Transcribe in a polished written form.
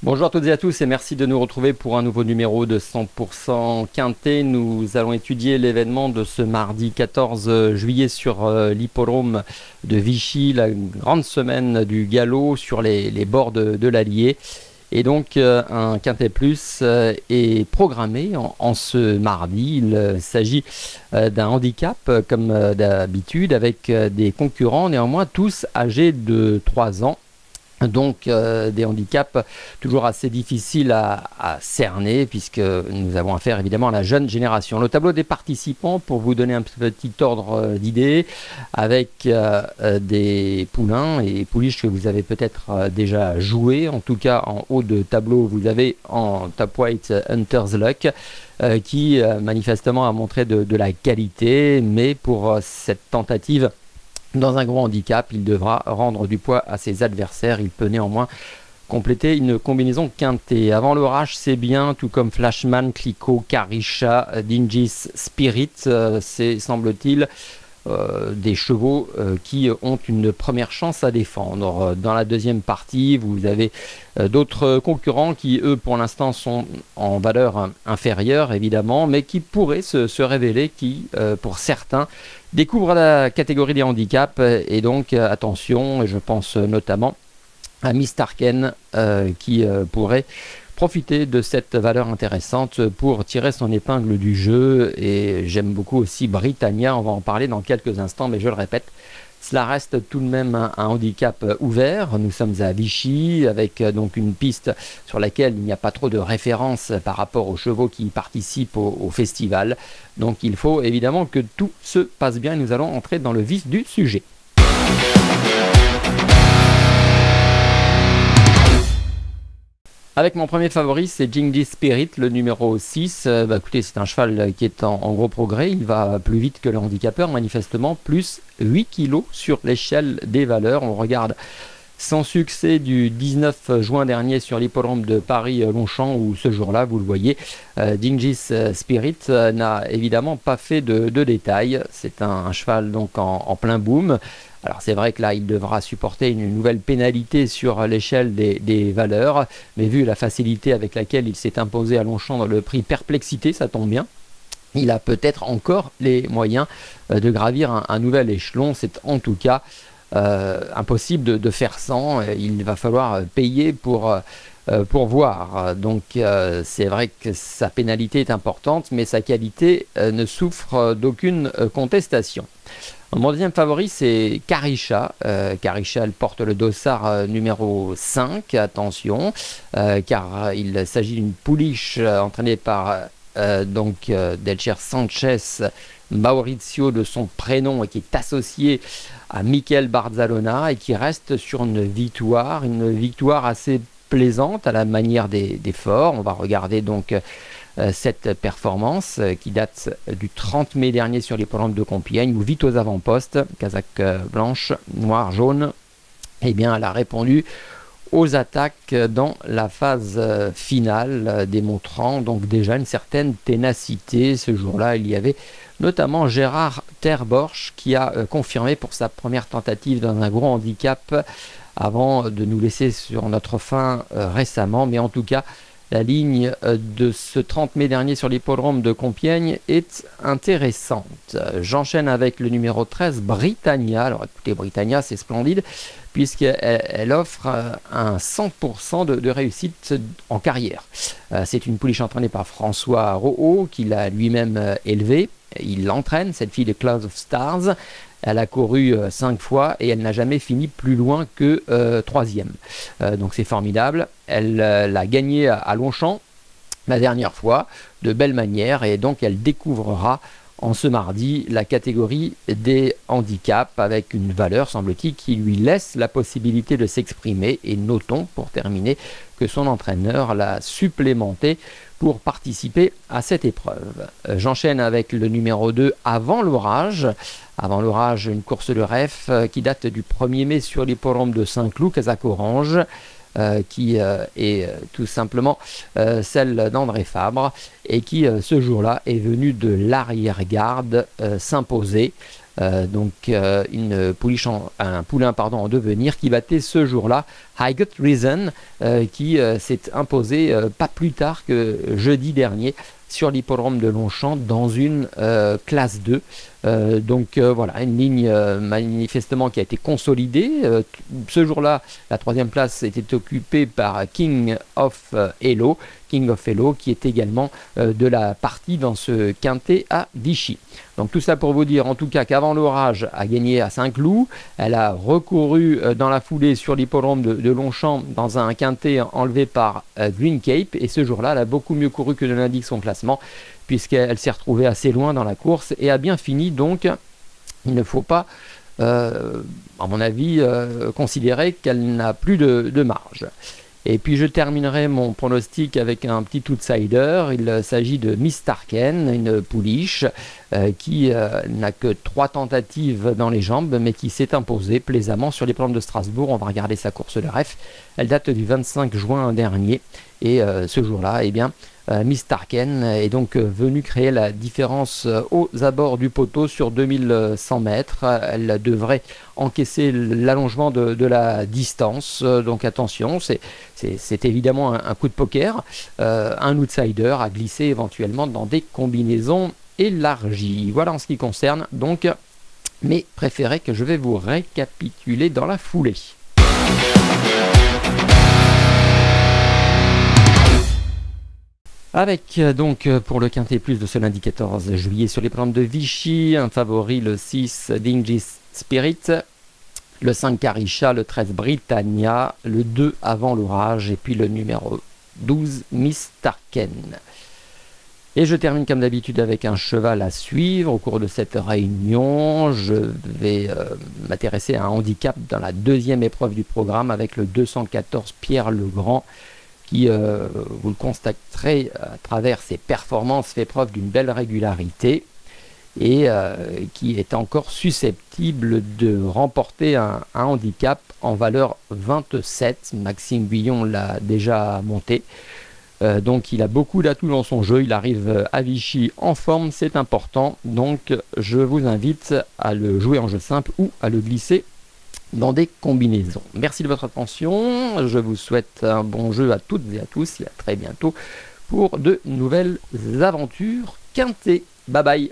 Bonjour à toutes et à tous et merci de nous retrouver pour un nouveau numéro de 100% Quintet. Nous allons étudier l'événement de ce mardi 14 juillet sur l'hippodrome de Vichy, la grande semaine du galop sur les bords de l'Allier. Et donc un Quintet Plus est programmé en ce mardi. Il s'agit d'un handicap comme d'habitude avec des concurrents néanmoins tous âgés de 3 ans. Donc des handicaps toujours assez difficiles à cerner puisque nous avons affaire évidemment à la jeune génération. Le tableau des participants pour vous donner un petit ordre d'idée avec des poulains et pouliches que vous avez peut-être déjà joué. En tout cas en haut de tableau vous avez en Top Weight Hunter's Luck qui manifestement a montré de la qualité, mais pour cette tentative dans un gros handicap, il devra rendre du poids à ses adversaires. Il peut néanmoins compléter une combinaison quintée. Avant l'orage, c'est bien, tout comme Flashman, Cliquot, Carisha, Dingis, Spirit, c'est semble-t-il des chevaux qui ont une première chance à défendre. Dans la deuxième partie, vous avez d'autres concurrents qui, eux, pour l'instant, sont en valeur inférieure, évidemment, mais qui pourraient se révéler, qui, pour certains, découvrent la catégorie des handicaps. Et donc, attention, et je pense notamment à Miss Tarken qui pourrait profiter de cette valeur intéressante pour tirer son épingle du jeu. Et j'aime beaucoup aussi Britannia, on va en parler dans quelques instants, mais je le répète, cela reste tout de même un handicap ouvert. Nous sommes à Vichy avec donc une piste sur laquelle il n'y a pas trop de références par rapport aux chevaux qui participent au festival. Donc il faut évidemment que tout se passe bien et nous allons entrer dans le vif du sujet. Avec mon premier favori, c'est Dingis Spirit, le numéro 6. Écoutez, c'est un cheval qui est en gros progrès. Il va plus vite que le handicapeur, manifestement, plus 8 kg sur l'échelle des valeurs. On regarde son succès du 19 juin dernier sur l'hippodrome de Paris-Longchamp, où ce jour-là, vous le voyez, Dingis Spirit n'a évidemment pas fait de détails. C'est un cheval donc en plein boom. Alors c'est vrai que là il devra supporter une nouvelle pénalité sur l'échelle des valeurs, mais vu la facilité avec laquelle il s'est imposé à Longchamp dans le prix Perplexité, ça tombe bien. Il a peut-être encore les moyens de gravir un nouvel échelon. C'est en tout cas impossible de faire sans. Il va falloir payer pour voir. Donc c'est vrai que sa pénalité est importante, mais sa qualité ne souffre d'aucune contestation. Mon deuxième favori, c'est Carisha. Carisha, elle porte le dossard numéro 5, attention, car il s'agit d'une pouliche entraînée par Delcher Sanchez Maurizio de son prénom et qui est associé à Michael Barzalona et qui reste sur une victoire assez plaisante à la manière des forts. On va regarder donc cette performance qui date du 30 mai dernier sur l'hippodrome de Compiègne, où vite aux avant-postes, casaque blanche, noire, jaune, eh bien elle a répondu aux attaques dans la phase finale, démontrant donc déjà une certaine ténacité. Ce jour-là, il y avait notamment Gérard Terborch qui a confirmé pour sa première tentative dans un gros handicap avant de nous laisser sur notre faim récemment, mais en tout cas la ligne de ce 30 mai dernier sur l'hippodrome de Compiègne est intéressante. J'enchaîne avec le numéro 13, Britannia. Alors écoutez, Britannia, c'est splendide puisqu'elle offre un 100% de réussite en carrière. C'est une pouliche entraînée par François Rohaut, qui l'a lui-même élevée. Il l'entraîne, cette fille de Clouds of Stars. Elle a couru 5 fois et elle n'a jamais fini plus loin que 3e. Donc c'est formidable. Elle l'a gagné à Longchamp la dernière fois, de belle manière, et donc elle découvrira en ce mardi la catégorie des handicaps avec une valeur, semble-t-il, qui lui laisse la possibilité de s'exprimer. Et notons, pour terminer, que son entraîneur l'a supplémenté pour participer à cette épreuve. J'enchaîne avec le numéro 2, Avant l'orage. Avant l'orage, une course de ref qui date du 1er mai sur l'hippodrome de Saint-Cloud, casaque orange. qui est tout simplement celle d'André Fabre, et qui ce jour-là est venu de l'arrière-garde s'imposer. Donc une pouliche un poulain en devenir qui battait ce jour-là I Got Reason, qui s'est imposé pas plus tard que jeudi dernier sur l'hippodrome de Longchamp dans une classe 2. Voilà, une ligne manifestement qui a été consolidée. Ce jour-là, la troisième place était occupée par King of Hello, qui est également de la partie dans ce quintet à Vichy. Donc tout ça pour vous dire en tout cas qu'Avant l'orage a gagné à Saint-Cloud. Elle a recouru dans la foulée sur l'hippodrome de Longchamp dans un quintet enlevé par Green Cape, et ce jour-là elle a beaucoup mieux couru que ne l'indique son classement, puisqu'elle s'est retrouvée assez loin dans la course et a bien fini. Donc il ne faut pas à mon avis considérer qu'elle n'a plus de marge. Et puis je terminerai mon pronostic avec un petit outsider. Il s'agit de Miss Tarken, une pouliche qui n'a que 3 tentatives dans les jambes, mais qui s'est imposée plaisamment sur les plans de Strasbourg. On va regarder sa course de ref. Elle date du 25 juin dernier, et ce jour-là, eh bien, Miss Tarken est donc venue créer la différence aux abords du poteau sur 2100 mètres. Elle devrait encaisser l'allongement de la distance, donc attention, c'est évidemment un coup de poker, un outsider à glisser éventuellement dans des combinaisons élargies. Voilà en ce qui concerne donc mes préférés, que je vais vous récapituler dans la foulée. Avec donc pour le quintet plus de ce lundi 14 juillet sur les plantes de Vichy, un favori le 6 Dingy Spirit, le 5 Carisha, le 13 Britannia, le 2 Avant l'orage, et puis le numéro 12 Miss Tarken. Et je termine comme d'habitude avec un cheval à suivre au cours de cette réunion. Je vais m'intéresser à un handicap dans la deuxième épreuve du programme avec le 214 Pierre Legrand, qui, vous le constaterez à travers ses performances, fait preuve d'une belle régularité, et qui est encore susceptible de remporter un handicap en valeur 27. Maxime Guillon l'a déjà monté. Donc il a beaucoup d'atouts dans son jeu. Il arrive à Vichy en forme, c'est important. Donc je vous invite à le jouer en jeu simple ou à le glisser dans des combinaisons. Merci de votre attention. Je vous souhaite un bon jeu à toutes et à tous, et à très bientôt pour de nouvelles aventures quintées. Bye bye.